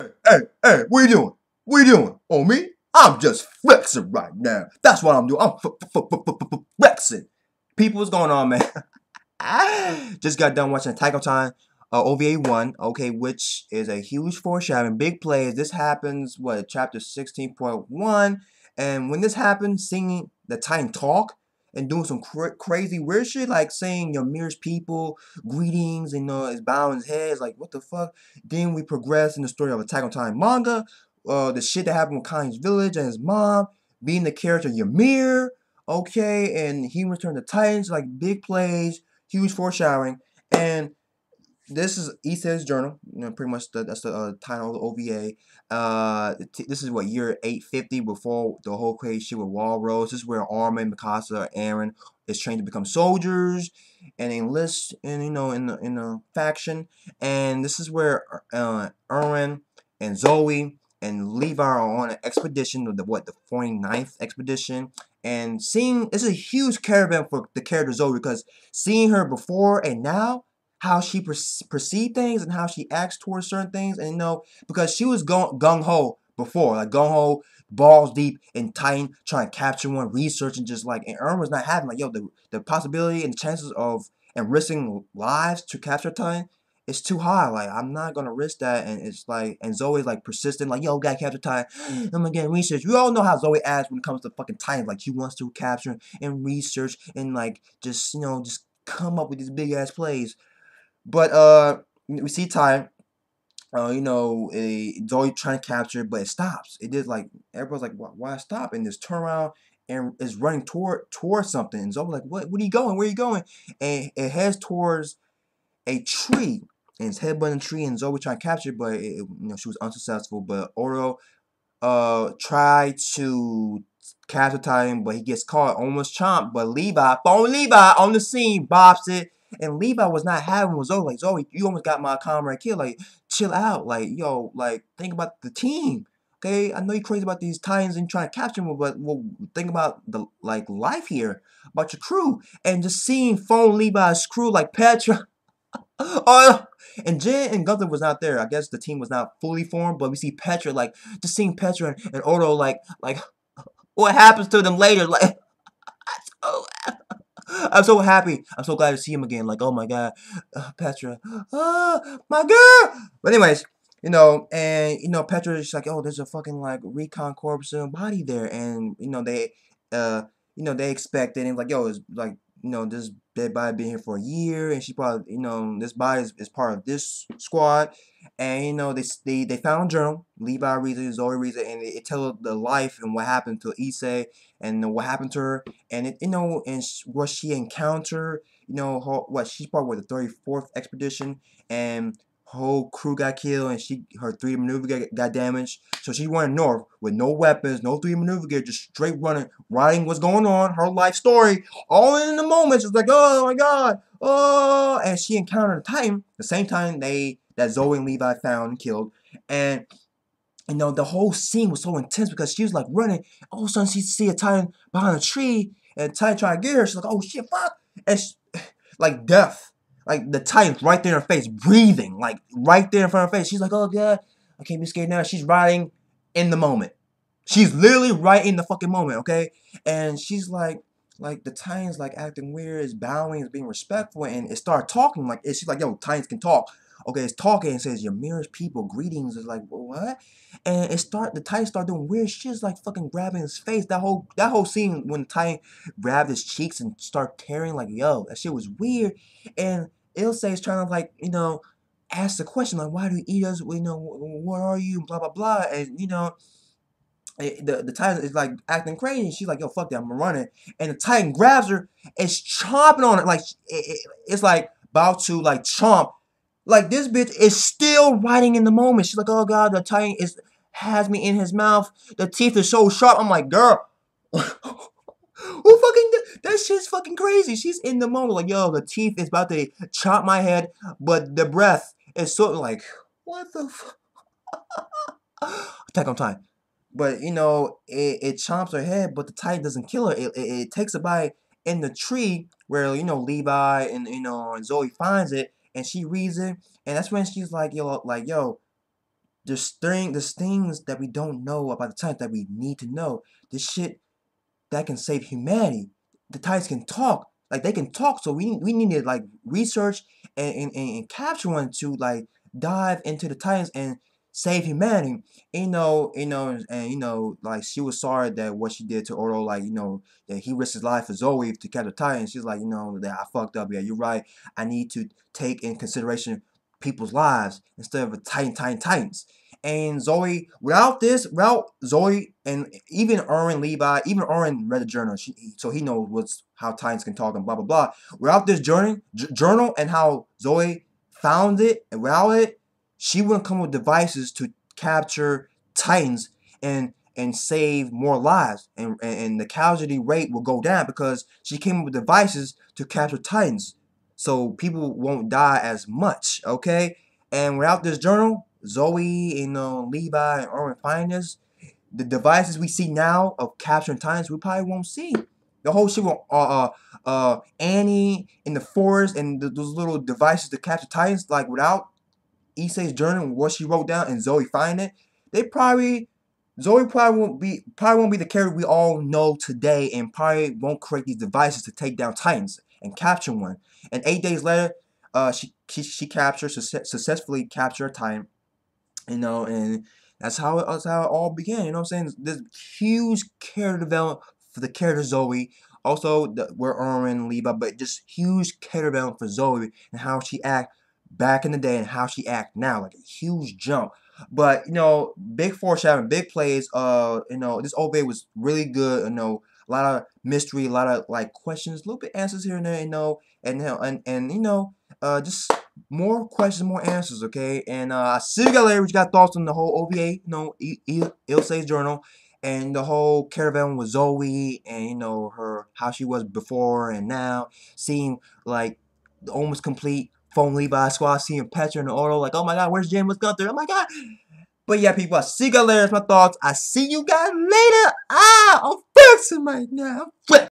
Hey, what you doing? What you doing? Oh, me? I'm just flexing right now. That's what I'm doing. I'm flexing. People, what's going on, man? Just got done watching Attack on Titan, OVA 1, okay, which is a huge foreshadowing, big plays. This happens, what, chapter 16.1, and when this happens, seeing the Titan talk and doing some crazy weird shit, like saying your mirrors people, greetings, and is bowing his head, it's like, what the fuck? Then we progress in the story of Attack on Titan manga, the shit that happened with Kain's village and his mom, being the character Ymir, okay, and he returned to Titans, like big plays, huge foreshadowing, and this is IlSE'S journal. Pretty much that's the title of the OVA. This is what year 850 before the whole crazy shit with Walrose. This is where Armin, Mikasa, Aaron is trained to become soldiers and enlist in in the faction. And this is where Aaron and Zoe and Levi are on an expedition, the 49th expedition. And seeing this is a huge caravan for the character Zoe because seeing her before and now, how she perceive things and how she acts towards certain things, and because she was gung ho before, like gung ho, balls deep in Titan, trying to capture one, research and just like, and Ern was not having like, yo, the possibility and chances of and risking lives to capture Titan is too high. Like, I'm not gonna risk that, and it's like, and Zoe's like persistent, like, yo, gotta capture Titan. I'm gonna get research. We all know how Zoe acts when it comes to fucking Titan. Like, she wants to capture and research and like just come up with these big ass plays. But we see Ty, Zoe trying to capture it, but it stops. It did like everybody's like, why stop? And just turn around and is running towards something. And Zoe's like, what? Are you going? Where are you going? And it heads towards a tree. And it's headbutting a tree, and Zoe trying to capture it, but she was unsuccessful. But Oro tried to capture Titan, but he gets caught, almost chomped. But Levi on the scene, bops it. And Levi was not having with Zoe. Like, Zoe, you almost got my comrade killed. Like, chill out. Like, yo, like, think about the team. Okay, I know you're crazy about these Titans and trying to capture them, but well, think about the life here, about your crew, and just seeing phone Levi's crew like Petra. Oh, and Jin and Gunther was not there. I guess the team was not fully formed, but we see Petra, like, just seeing Petra and Odo, like, what happens to them later, like, oh, I'm so happy. I'm so glad to see him again. Like, oh my god, Petra, my girl. But anyways, Petra is like, oh, there's a fucking like recon corps body there, and uh, they expect it, and like, yo, it's like, this dead body been here for a year, and she probably, this body is part of this squad, and they found a journal. Levi reads it, Zoe reads it, and it tells the life and what happened to IlSE'S and what happened to her, and and what she encountered. She's part of the 34th expedition, and whole crew got killed, and her 3D maneuver got damaged. So she went north with no weapons, no 3D maneuver gear, just straight running, writing what's going on, her life story, all in the moment. She's like, oh my god, oh, and she encountered a Titan the same time that Zoe and Levi found and killed, and the whole scene was so intense because she was like running. All of a sudden, she see a Titan behind a tree, and the Titan trying to get her. She's like, "Oh shit, fuck!" And like death, like the Titan's right there in her face, breathing, like right there in front of her face. She's like, "Oh god, I can't be scared now." She's riding in the moment. She's literally right in the fucking moment, okay? And she's like the Titans like acting weird, is bowing, is being respectful, and it started talking like she's like, "Yo, Titans can talk." Okay, it's talking and says, "Your mirrors people, greetings." Is like, what? And the Titan start doing weird shit, like fucking grabbing his face. That whole scene when the Titan grabbed his cheeks and start tearing, like, yo, that shit was weird. And IlSE'S trying to like, ask the question like, why do you eat us? What are you? Blah blah blah. And the Titan is like acting crazy. She's like, yo, fuck that, I'm running. And the Titan grabs her and is chomping on it. Like, it's like about to like chomp. Like, this bitch is still writing in the moment. She's like, oh god, the Titan has me in his mouth. The teeth are so sharp. I'm like, girl, who fucking that shit's fucking crazy. She's in the moment, like, yo, the teeth is about to chop my head, but the breath is sort of like, what the fuck? Attack on Titan. But it chomps her head, but the Titan doesn't kill her. It takes a bite in the tree where Levi and and Zoe finds it, and she reads it, and that's when she's like, yo, there's things that we don't know about the Titans that we need to know. This shit that can save humanity. The Titans can talk. Like, they can talk, so we need to, like, research and capture one to, like, dive into the Titans and save humanity. Like, she was sorry that what she did to Oro, like, that he risked his life for Zoe to catch the Titans. She's like, that I fucked up. Yeah, you're right. I need to take in consideration people's lives instead of Titans. And Zoe, without Zoe, and even Levi, even Erwin read the journal, so he knows how Titans can talk and blah blah blah. Without this journal and how Zoe found it, and without it, she wouldn't come with devices to capture Titans and save more lives, and the casualty rate will go down because she came up with devices to capture Titans, so people won't die as much. Okay, and without this journal, Zoe, Levi, and Erwin finding this, the devices we see now of capturing Titans, we probably won't see. The whole shit with Annie in the forest and those little devices to capture Titans, like, without IlSE'S journal, what she wrote down, and Zoe finding it, Zoe probably won't be the character we all know today, and probably won't create these devices to take down Titans and capture one. And 8 days later, successfully captured a Titan, and that's how it all began. You know what I'm saying? This huge character development for the character Zoe. Also, we're Erwin, Levi, but just huge character development for Zoe and how she act back in the day and how she act now, like a huge jump. But big foreshadowing, big plays. This OVA was really good. A lot of mystery, a lot of, like, questions, a little bit answers here and there. Just more questions, more answers, okay? And I see you guys later. We got thoughts on the whole OVA, IlSE'S journal, and the whole caravan with Zoe, and how she was before and now, seeing, like, the almost complete phone Levi squad, seeing Petra in the auto, like, oh my god, where's Jim? What's Gunther? Oh my god. But yeah, people, I see you guys later. That's my thoughts. I see you guys later. I'm flexing right now. I'm flexing.